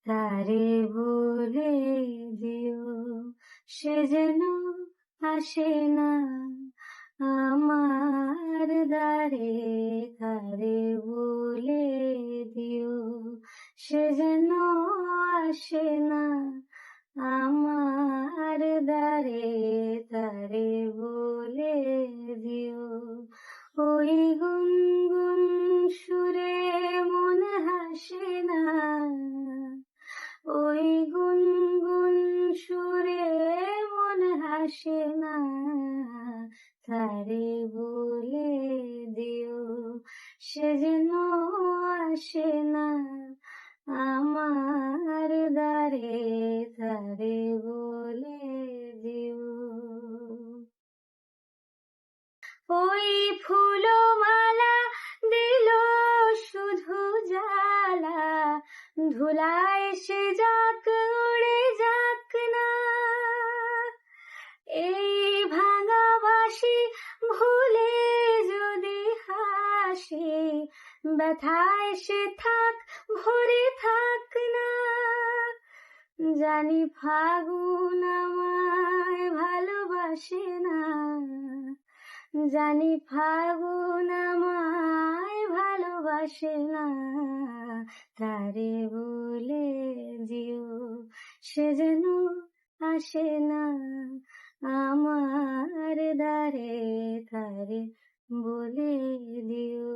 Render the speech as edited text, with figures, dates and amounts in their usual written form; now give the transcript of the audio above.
তারে বলে দিও সে যেন আসে না আমার দ্বারে। তারে বলে দিও সে যেন আসে না আমার দ্বারে। তারে বলে দিও ওই গুনগুন সুরে মন হাসে না, ওই গুনগুন সুরে মন হাসে না। তারে বলে দিও সে যেন আসে না আমার দ্বারে। তারে বলে দিও ওই ফুলমালা দিল শুধু জ্বালা, ধুলায় সে যাক উড়ে যাক না। এই ভাঙা বাঁশি ভুলে যদি হাসি, ব্যথায় সে থাক ভরে থাক না। জানি ফাগুন আমায় ভালোবাসে না, জানি ফাগুন আমায় ভালোবাসে না। তারে বলে দিও সে যেন আসে না আমার দ্বারে। তারে বলে দিও।